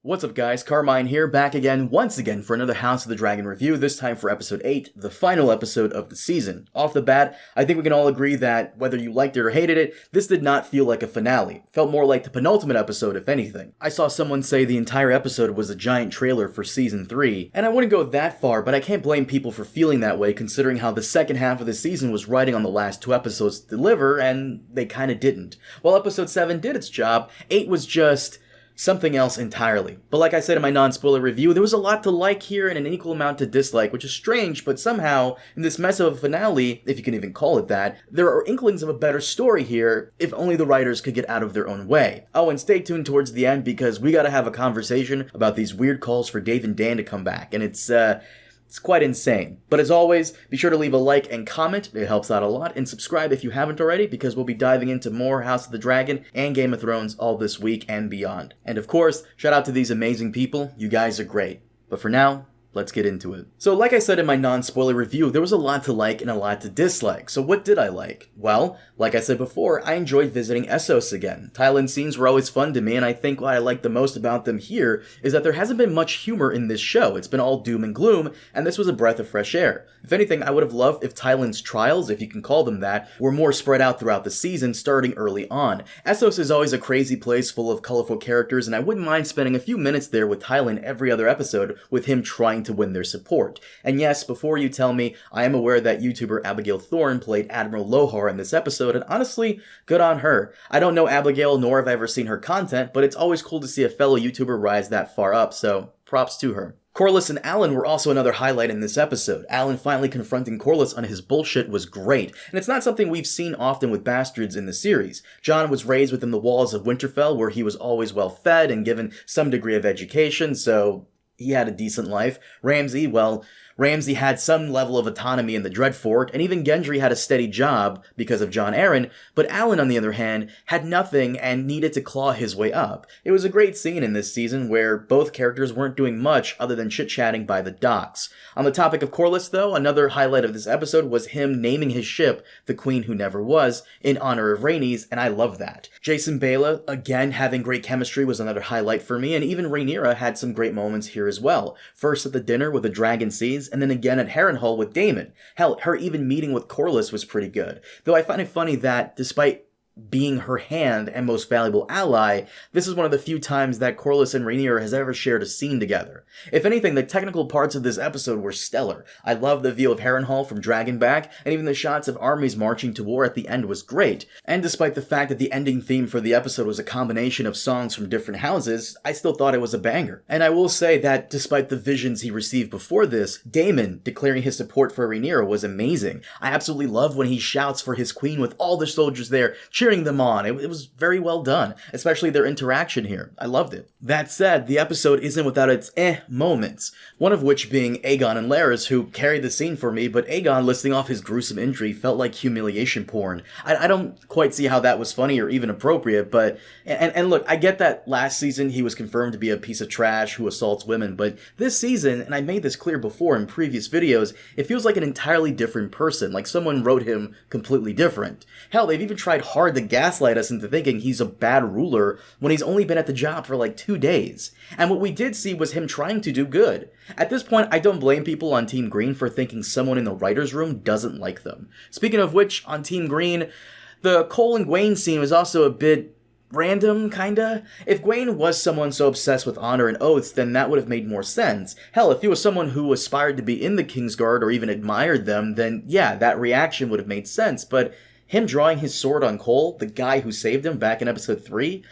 What's up guys, Carmine here, back again, once again for another House of the Dragon review, this time for episode 8, the final episode of the season. Off the bat, I think we can all agree that, whether you liked it or hated it, this did not feel like a finale. It felt more like the penultimate episode, if anything. I saw someone say the entire episode was a giant trailer for season 3, and I wouldn't go that far, but I can't blame people for feeling that way considering how the second half of the season was riding on the last 2 episodes to deliver, and they kinda didn't. While episode 7 did its job, 8 was just something else entirely. But like I said in my non-spoiler review, there was a lot to like here and an equal amount to dislike, which is strange, but somehow, in this mess of a finale, if you can even call it that, there are inklings of a better story here, if only the writers could get out of their own way. Oh, and stay tuned towards the end, because we gotta have a conversation about these weird calls for Dave and Dan to come back, and it's quite insane. But as always, be sure to leave a like and comment, it helps out a lot, and subscribe if you haven't already, because we'll be diving into more House of the Dragon and Game of Thrones all this week and beyond. And of course, shout out to these amazing people, you guys are great. But for now, let's get into it. So like I said in my non-spoiler review, there was a lot to like and a lot to dislike. So what did I like? Well, like I said before, I enjoyed visiting Essos again. Thailand scenes were always fun to me, and I think what I like the most about them here is that there hasn't been much humor in this show. It's been all doom and gloom, and this was a breath of fresh air. If anything, I would have loved if Thailand's trials, if you can call them that, were more spread out throughout the season, starting early on. Essos is always a crazy place full of colorful characters, and I wouldn't mind spending a few minutes there with Thailand every other episode with him trying to win their support. And yes, before you tell me, I am aware that YouTuber Abigail Thorne played Admiral Lohar in this episode, and honestly, good on her. I don't know Abigail, nor have I ever seen her content, but it's always cool to see a fellow YouTuber rise that far up, so props to her. Corlys and Alan were also another highlight in this episode. Alan finally confronting Corlys on his bullshit was great, and it's not something we've seen often with bastards in the series. Jon was raised within the walls of Winterfell, where he was always well fed and given some degree of education, so he had a decent life. Ramsay had some level of autonomy in the Dreadfort, and even Gendry had a steady job because of Jon Arryn, but Alan, on the other hand, had nothing and needed to claw his way up. It was a great scene in this season where both characters weren't doing much other than chit-chatting by the docks. On the topic of Corlys, though, another highlight of this episode was him naming his ship the Queen Who Never Was, in honor of Rhaenys, and I love that. Jason Baela, again having great chemistry, was another highlight for me, and even Rhaenyra had some great moments here as well. First at the dinner with the Dragon Seas, and then again at Harrenhal with Daemon. Hell, her even meeting with Corlys was pretty good. Though I find it funny that, despite being her hand and most valuable ally, this is one of the few times that Corlys and Rhaenyra has ever shared a scene together. If anything, the technical parts of this episode were stellar. I love the view of Harrenhal from Dragonback, and even the shots of armies marching to war at the end was great. And despite the fact that the ending theme for the episode was a combination of songs from different houses, I still thought it was a banger. And I will say that despite the visions he received before this, Daemon declaring his support for Rhaenyra was amazing. I absolutely love when he shouts for his queen with all the soldiers there, cheering them on. It was very well done, especially their interaction here. I loved it. That said, the episode isn't without its moments, one of which being Aegon and Larys, who carried the scene for me, but Aegon listing off his gruesome injury felt like humiliation porn. I don't quite see how that was funny or even appropriate, but, and look, I get that last season he was confirmed to be a piece of trash who assaults women, but this season, and I made this clear before in previous videos, it feels like an entirely different person, like someone wrote him completely different. Hell, they've even tried hard to gaslight us into thinking he's a bad ruler when he's only been at the job for like 2 days. And what we did see was him trying to do good. At this point, I don't blame people on Team Green for thinking someone in the writer's room doesn't like them. Speaking of which, on Team Green, the Cole and Gwaine scene was also a bit random, kinda. If Gwaine was someone so obsessed with honor and oaths, then that would have made more sense. Hell, if he was someone who aspired to be in the Kingsguard or even admired them, then yeah, that reaction would have made sense, but him drawing his sword on Cole, the guy who saved him back in episode 3,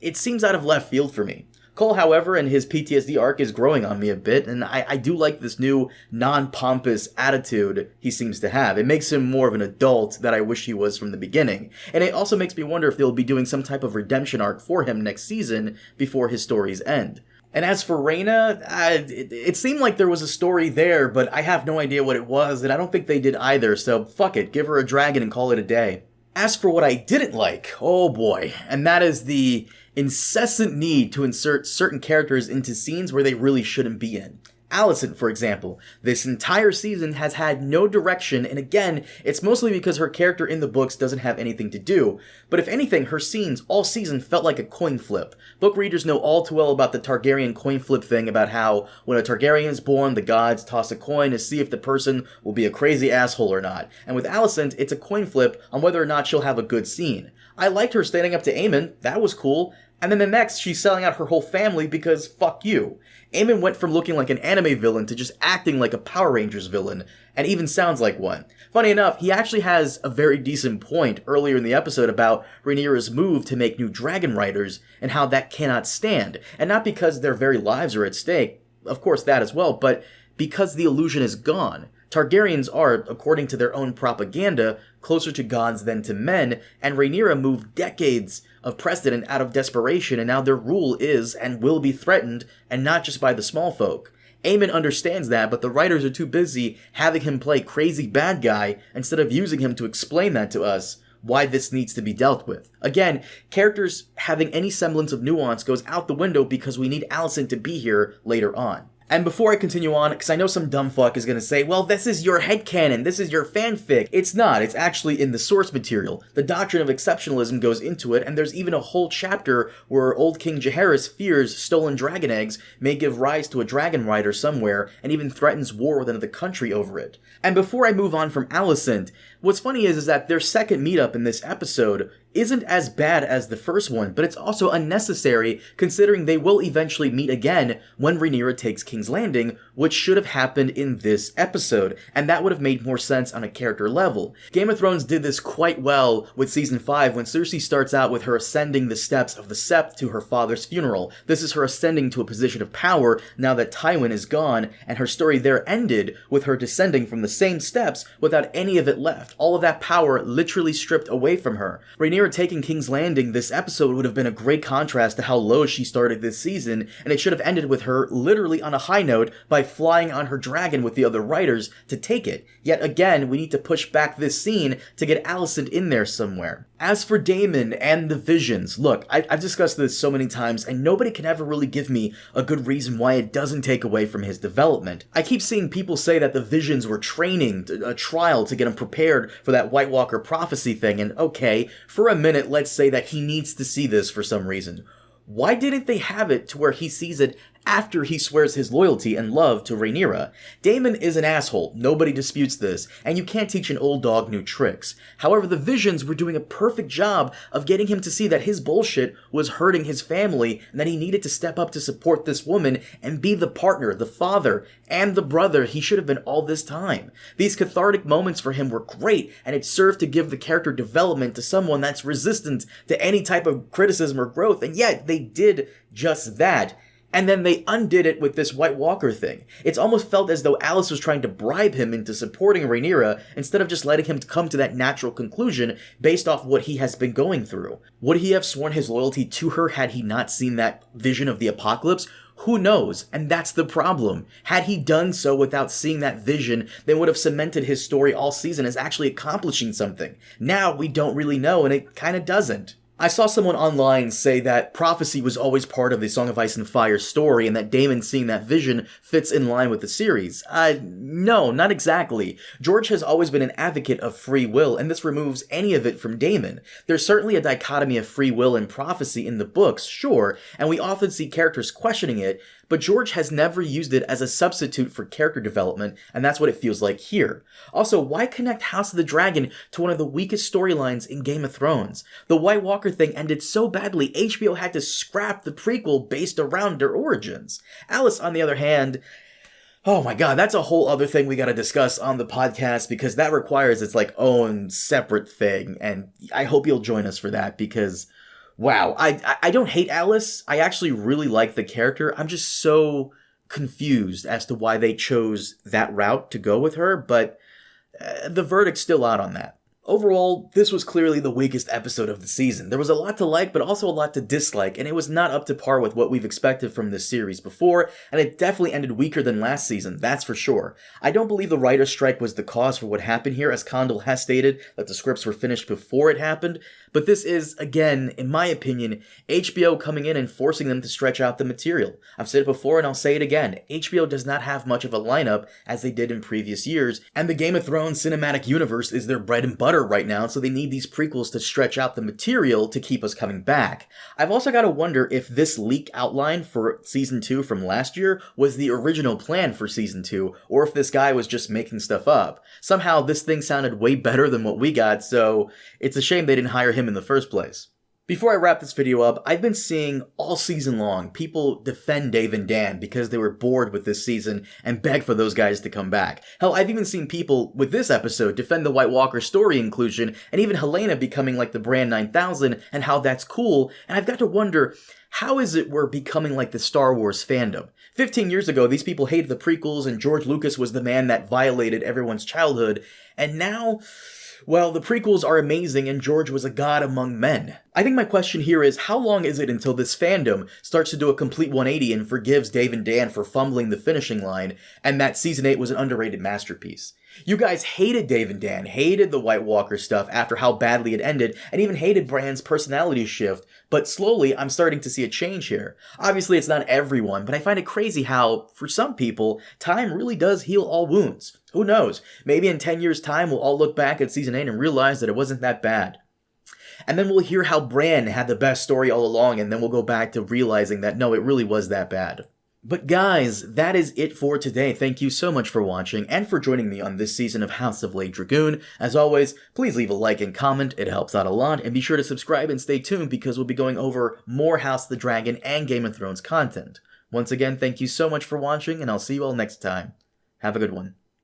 it seems out of left field for me. Cole, however, and his PTSD arc is growing on me a bit, and I do like this new, non-pompous attitude he seems to have. It makes him more of an adult that I wish he was from the beginning. And it also makes me wonder if they'll be doing some type of redemption arc for him next season before his stories end. And as for Rhaena, it seemed like there was a story there, but I have no idea what it was, and I don't think they did either, so fuck it, give her a dragon and call it a day. As for what I didn't like, oh boy, and that is the incessant need to insert certain characters into scenes where they really shouldn't be in. Alicent, for example, this entire season has had no direction, and again, it's mostly because her character in the books doesn't have anything to do, but if anything, her scenes all season felt like a coin flip. Book readers know all too well about the Targaryen coin flip thing, about how when a Targaryen is born, the gods toss a coin to see if the person will be a crazy asshole or not, and with Alicent, it's a coin flip on whether or not she'll have a good scene. I liked her standing up to Aemon, that was cool, and then the next, she's selling out her whole family because fuck you. Aemon went from looking like an anime villain to just acting like a Power Rangers villain, and even sounds like one. Funny enough, he actually has a very decent point earlier in the episode about Rhaenyra's move to make new dragon riders, and how that cannot stand. And not because their very lives are at stake, of course that as well, but because the illusion is gone. Targaryens are, according to their own propaganda, closer to gods than to men, and Rhaenyra moved decades of precedent out of desperation, and now their rule is and will be threatened, and not just by the small folk. Aemon understands that, but the writers are too busy having him play crazy bad guy instead of using him to explain that to us, why this needs to be dealt with. Again, characters having any semblance of nuance goes out the window because we need Alicent to be here later on. And before I continue on, because I know some dumb fuck is going to say, well, this is your headcanon, this is your fanfic. It's not, it's actually in the source material. The doctrine of exceptionalism goes into it, and there's even a whole chapter where old King Jaehaerys fears stolen dragon eggs may give rise to a dragon rider somewhere, and even threatens war with another country over it. And before I move on from Alicent, what's funny is that their second meetup in this episode isn't as bad as the first one, but it's also unnecessary considering they will eventually meet again when Rhaenyra takes King's Landing, which should have happened in this episode, and that would have made more sense on a character level. Game of Thrones did this quite well with Season 5 when Cersei starts out with her ascending the steps of the Sept to her father's funeral. This is her ascending to a position of power now that Tywin is gone, and her story there ended with her descending from the same steps without any of it left. All of that power literally stripped away from her. Rhaenyra taking King's Landing this episode would have been a great contrast to how low she started this season, and it should have ended with her literally on a high note by flying on her dragon with the other riders to take it. Yet again, we need to push back this scene to get Alicent in there somewhere. As for Daemon and the visions, look, I've discussed this so many times, and nobody can ever really give me a good reason why it doesn't take away from his development. I keep seeing people say that the visions were training, a trial to get him prepared for that White Walker prophecy thing, and okay, for a minute, let's say that he needs to see this for some reason. Why didn't they have it to where he sees it after he swears his loyalty and love to Rhaenyra? Daemon is an asshole, nobody disputes this, and you can't teach an old dog new tricks. However, the visions were doing a perfect job of getting him to see that his bullshit was hurting his family, and that he needed to step up to support this woman and be the partner, the father, and the brother he should have been all this time. These cathartic moments for him were great, and it served to give the character development to someone that's resistant to any type of criticism or growth, and yet they did just that. And then they undid it with this White Walker thing. It's almost felt as though Alice was trying to bribe him into supporting Rhaenyra instead of just letting him come to that natural conclusion based off what he has been going through. Would he have sworn his loyalty to her had he not seen that vision of the apocalypse? Who knows? And that's the problem. Had he done so without seeing that vision, they would have cemented his story all season as actually accomplishing something. Now we don't really know, and it kinda doesn't. I saw someone online say that prophecy was always part of the Song of Ice and Fire story, and that Daemon seeing that vision fits in line with the series. No, not exactly. George has always been an advocate of free will, and this removes any of it from Daemon. There's certainly a dichotomy of free will and prophecy in the books, sure, and we often see characters questioning it, but George has never used it as a substitute for character development, and that's what it feels like here. Also, why connect House of the Dragon to one of the weakest storylines in Game of Thrones? The White Walker thing ended so badly, HBO had to scrap the prequel based around their origins. Alice, on the other hand, oh my god, that's a whole other thing we gotta discuss on the podcast, because that requires its own separate thing, and I hope you'll join us for that, because wow, I don't hate Alice. I actually really like the character. I'm just so confused as to why they chose that route to go with her, but the verdict's still out on that. Overall, this was clearly the weakest episode of the season. There was a lot to like, but also a lot to dislike, and it was not up to par with what we've expected from this series before, and it definitely ended weaker than last season, that's for sure. I don't believe the writer's strike was the cause for what happened here, as Condal has stated that the scripts were finished before it happened, but this is, again, in my opinion, HBO coming in and forcing them to stretch out the material. I've said it before and I'll say it again, HBO does not have much of a lineup as they did in previous years, and the Game of Thrones cinematic universe is their bread and butter right now, so they need these prequels to stretch out the material to keep us coming back. I've also got to wonder if this leak outline for Season 2 from last year was the original plan for Season 2, or if this guy was just making stuff up. Somehow this thing sounded way better than what we got, so it's a shame they didn't hire him in the first place. Before I wrap this video up, I've been seeing all season long people defend Dave and Dan because they were bored with this season and beg for those guys to come back. Hell, I've even seen people with this episode defend the White Walker story inclusion and even Helena becoming like the Brand 9000 and how that's cool, and I've got to wonder, how is it we're becoming like the Star Wars fandom? 15 years ago, these people hated the prequels and George Lucas was the man that violated everyone's childhood, and now, well, the prequels are amazing and George was a god among men. I think my question here is, how long is it until this fandom starts to do a complete 180 and forgives Dave and Dan for fumbling the finishing line, and that Season 8 was an underrated masterpiece? You guys hated Dave and Dan, hated the White Walker stuff after how badly it ended, and even hated Bran's personality shift, but slowly I'm starting to see a change here. Obviously it's not everyone, but I find it crazy how, for some people, time really does heal all wounds. Who knows? Maybe in 10 years' time we'll all look back at Season 8 and realize that it wasn't that bad. And then we'll hear how Bran had the best story all along, and then we'll go back to realizing that no, it really was that bad. But guys, that is it for today. Thank you so much for watching and for joining me on this season of House of Late Dragoon. As always, please leave a like and comment, it helps out a lot, and be sure to subscribe and stay tuned because we'll be going over more House of the Dragon and Game of Thrones content. Once again, thank you so much for watching, and I'll see you all next time. Have a good one.